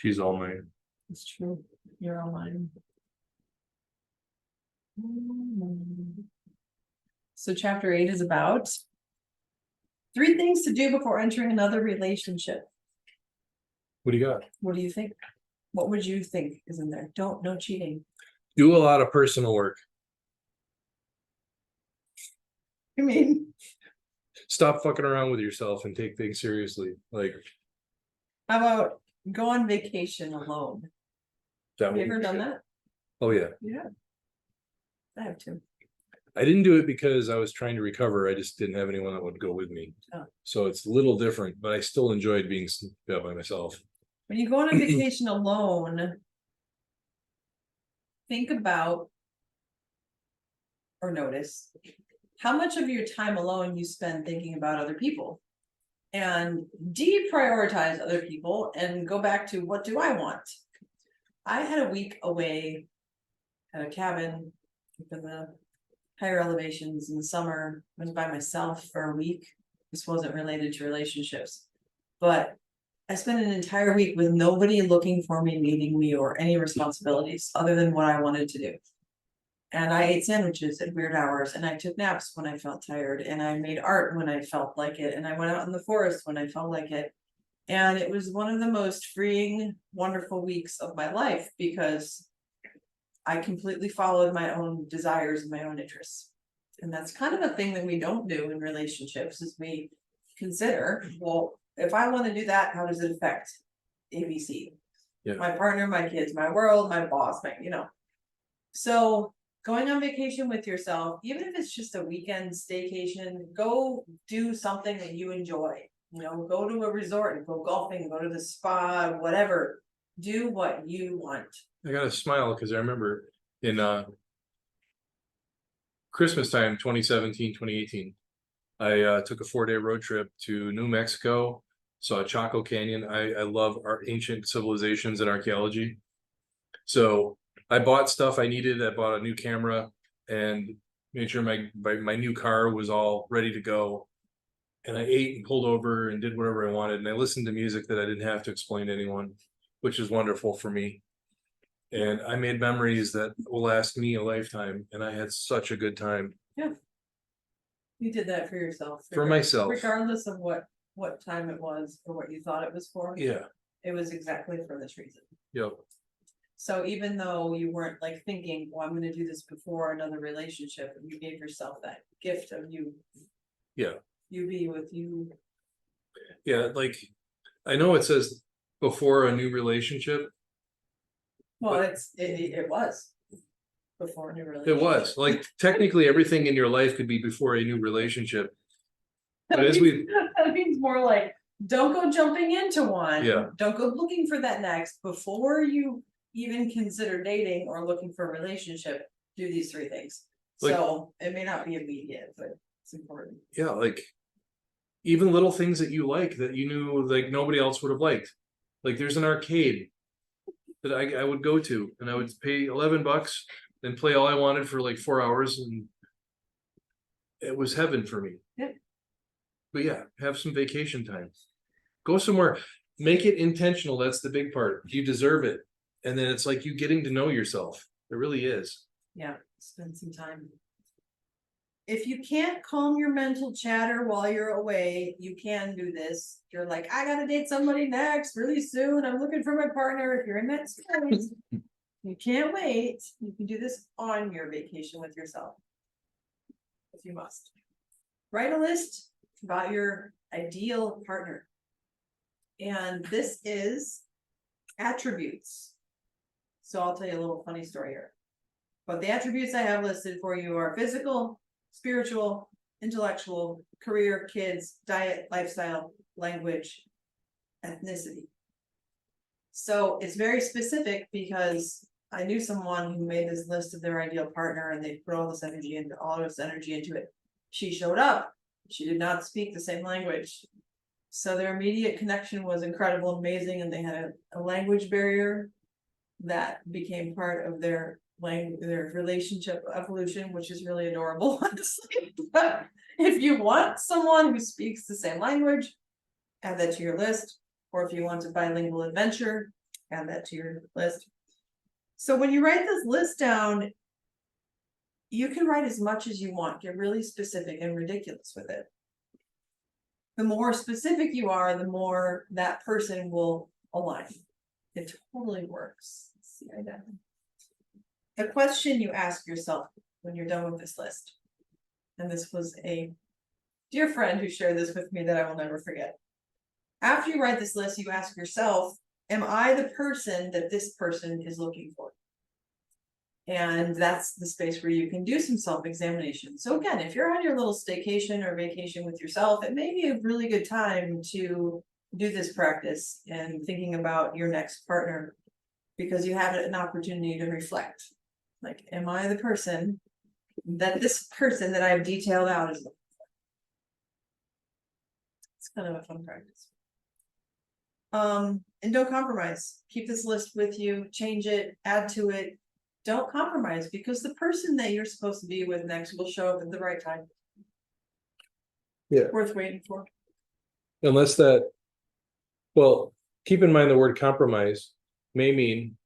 She's all mine. It's true. You're all mine. So chapter 8 is about 3 things to do before entering another relationship. What do you got? What do you think? What would you think is in there? No cheating. Do a lot of personal work. I mean, Stop fucking around with yourself and take things seriously. Like, how about go on vacation alone? that Have you would ever be done good. that? Oh yeah. Yeah. I have too. I didn't do it because I was trying to recover. I just didn't have anyone that would go with me. Oh. So it's a little different, but I still enjoyed being by myself. When you go on a vacation alone, think about or notice how much of your time alone you spend thinking about other people, and deprioritize other people and go back to what do I want? I had a week away at a cabin up in the higher elevations in the summer. I was by myself for a week. This wasn't related to relationships, but I spent an entire week with nobody looking for me, needing me, or any responsibilities other than what I wanted to do. And I ate sandwiches at weird hours, and I took naps when I felt tired, and I made art when I felt like it, and I went out in the forest when I felt like it. And it was one of the most freeing, wonderful weeks of my life because I completely followed my own desires and my own interests. And that's kind of a thing that we don't do in relationships, is we consider, well, if I want to do that, how does it affect ABC? Yeah. My partner, my kids, my world, my boss, So going on vacation with yourself, even if it's just a weekend staycation, go do something that you enjoy. Go to a resort, go golfing, go to the spa, whatever. Do what you want. I got to smile because I remember in Christmas time, 2017, 2018, I took a 4-day road trip to New Mexico, saw Chaco Canyon. I love our ancient civilizations and archaeology. So I bought stuff I needed. I bought a new camera and made sure my new car was all ready to go. And I ate and pulled over and did whatever I wanted. And I listened to music that I didn't have to explain to anyone, which is wonderful for me. And I made memories that will last me a lifetime. And I had such a good time. Yeah. You did that for yourself. For myself. Regardless of what time it was or what you thought it was for. Yeah. It was exactly for this reason. Yep. So even though you weren't like thinking, well, I'm going to do this before another relationship, you gave yourself that gift of you. Yeah. You be with you. Yeah. Like, I know it says before a new relationship. Well, it was before a new relationship. It was like technically everything in your life could be before a new relationship. But that means more like, don't go jumping into one. Yeah. Don't go looking for that next before you even consider dating or looking for a relationship. Do these 3 things. Like, so it may not be immediate, but it's important. Yeah, like even little things that you like that you knew like nobody else would have liked. Like there's an arcade that I would go to and I would pay $11 and play all I wanted for like 4 hours, and it was heaven for me. Yeah. But yeah, have some vacation time. Go somewhere. Make it intentional. That's the big part. You deserve it. And then it's like you getting to know yourself. It really is. Yeah, spend some time. If you can't calm your mental chatter while you're away, you can do this. You're like, I gotta date somebody next really soon. I'm looking for my partner. If you're in that space, you can't wait. You can do this on your vacation with yourself, if you must. Write a list about your ideal partner. And this is attributes. So I'll tell you a little funny story here. But the attributes I have listed for you are physical, spiritual, intellectual, career, kids, diet, lifestyle, language, ethnicity. So it's very specific because I knew someone who made this list of their ideal partner and they put all this energy into it. She showed up. She did not speak the same language. So their immediate connection was incredible, amazing, and they had a language barrier that became part of their relationship evolution, which is really adorable, honestly. But if you want someone who speaks the same language, add that to your list. Or if you want a bilingual adventure, add that to your list. So when you write this list down, you can write as much as you want, get really specific and ridiculous with it. The more specific you are, the more that person will align. It totally works. Let's see, I got a question you ask yourself when you're done with this list. And this was a dear friend who shared this with me that I will never forget. After you write this list, you ask yourself, am I the person that this person is looking for? And that's the space where you can do some self-examination. So again, if you're on your little staycation or vacation with yourself, it may be a really good time to do this practice and thinking about your next partner, because you have an opportunity to reflect. Like, am I the person that this person that I've detailed out is looking for? It's kind of a fun practice. And don't compromise. Keep this list with you, change it, add to it. Don't compromise, because the person that you're supposed to be with next will show up at the right time. Yeah. Worth waiting for. Unless that, well, keep in mind the word compromise may mean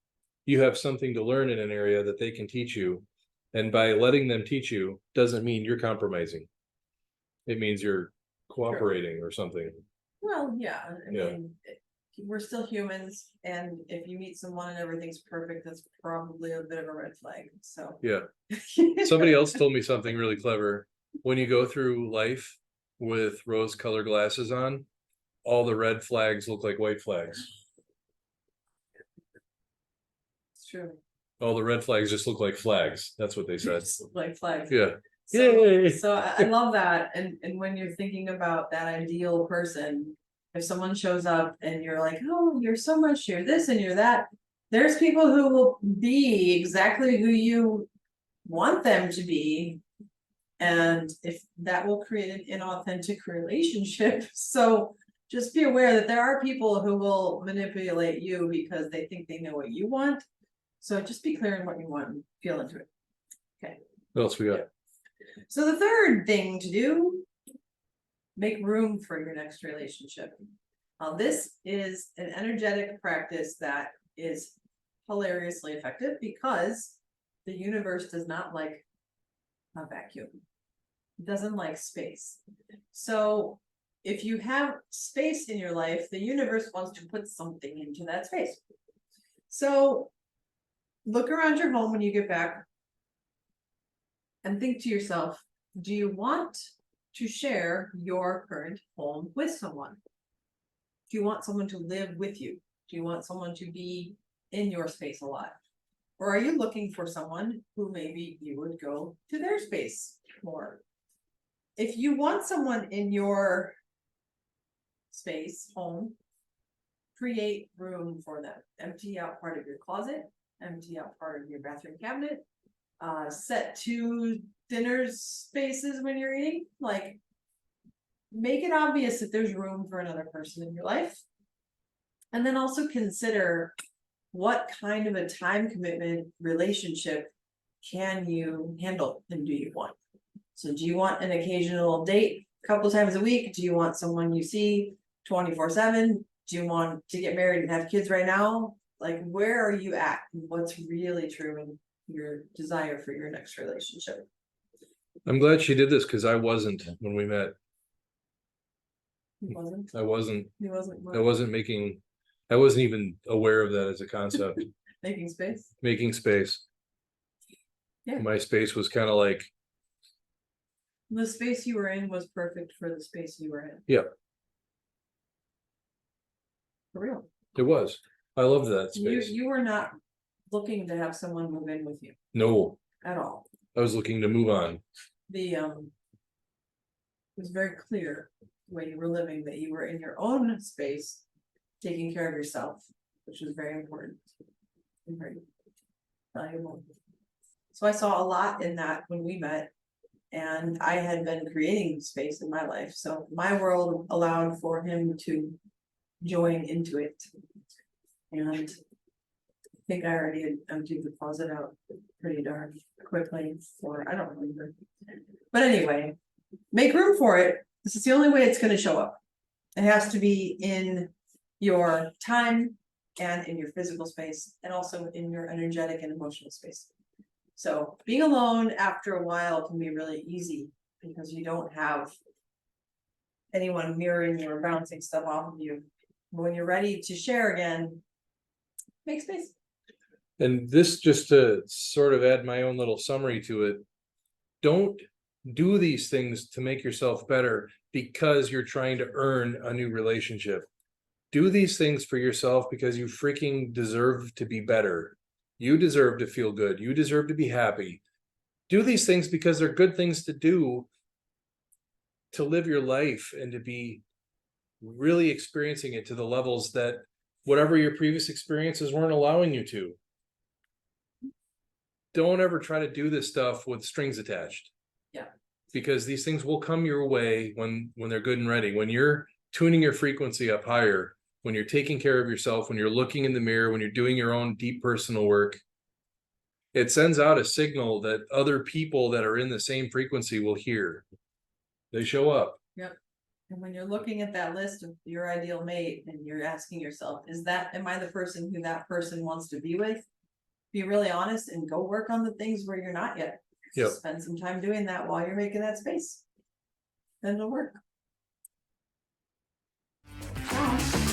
you have something to learn in an area that they can teach you. And by letting them teach you doesn't mean you're compromising. It means you're cooperating or something. Well, yeah, I Yeah. mean, we're still humans, and if you meet someone and everything's perfect, that's probably a bit of a red flag, so. Yeah. Somebody else told me something really clever. When you go through life with rose-colored glasses on, all the red flags look like white flags. It's true. All the red flags just look like flags. That's what they said. Like flags. Yeah. So, Yay. so I love that, and when you're thinking about that ideal person, if someone shows up and you're like, oh, you're so much, you're this and you're that, there's people who will be exactly who you want them to be. And if that will create an inauthentic relationship. So just be aware that there are people who will manipulate you because they think they know what you want. So just be clear on what you want and feel into it. Okay. What else we got? So the third thing to do, make room for your next relationship. This is an energetic practice that is hilariously effective because the universe does not like a vacuum. It doesn't like space. So if you have space in your life, the universe wants to put something into that space. So look around your home when you get back and think to yourself, do you want to share your current home with someone? Do you want someone to live with you? Do you want someone to be in your space a lot? Or are you looking for someone who maybe you would go to their space more? If you want someone in your space, home, create room for them. Empty out part of your closet, empty out part of your bathroom cabinet, set 2 dinner spaces when you're eating, like make it obvious that there's room for another person in your life. And then also consider what kind of a time commitment relationship can you handle and do you want? So do you want an occasional date a couple times a week? Do you want someone you see 24/7? Do you want to get married and have kids right now? Like, where are you at? What's really true in your desire for your next relationship? I'm glad she did this because I wasn't when we met. He wasn't. I wasn't. He wasn't. I wasn't making. I wasn't even aware of that as a concept. Making space. Making space. Yeah. My space was kind of like. The space you were in was perfect for the space you were in. Yeah. For real. It was. I loved that space. You were not looking to have someone move in with you No, at all. I was looking to move on. It was very clear the way you were living that you were in your own space, taking care of yourself, which was very important and very valuable. So I saw a lot in that when we met, and I had been creating space in my life. So my world allowed for him to join into it. And I think I already had emptied the closet out pretty darn quickly, or I don't remember. But anyway, make room for it. This is the only way it's going to show up. It has to be in your time, and in your physical space, and also in your energetic and emotional space. So being alone after a while can be really easy because you don't have anyone mirroring you or bouncing stuff off of you. When you're ready to share again, make space. And this, just to sort of add my own little summary to it, don't do these things to make yourself better because you're trying to earn a new relationship. Do these things for yourself because you freaking deserve to be better. You deserve to feel good. You deserve to be happy. Do these things because they're good things to do to live your life and to be really experiencing it to the levels that whatever your previous experiences weren't allowing you to. Don't ever try to do this stuff with strings attached. Yeah. Because these things will come your way when they're good and ready. When you're tuning your frequency up higher, when you're taking care of yourself, when you're looking in the mirror, when you're doing your own deep personal work, it sends out a signal that other people that are in the same frequency will hear. They show up. Yep. And when you're looking at that list of your ideal mate and you're asking yourself, am I the person who that person wants to be with? Be really honest and go work on the things where you're not yet. Yep. Spend some time doing that while you're making that space. Then it'll work. Ciao.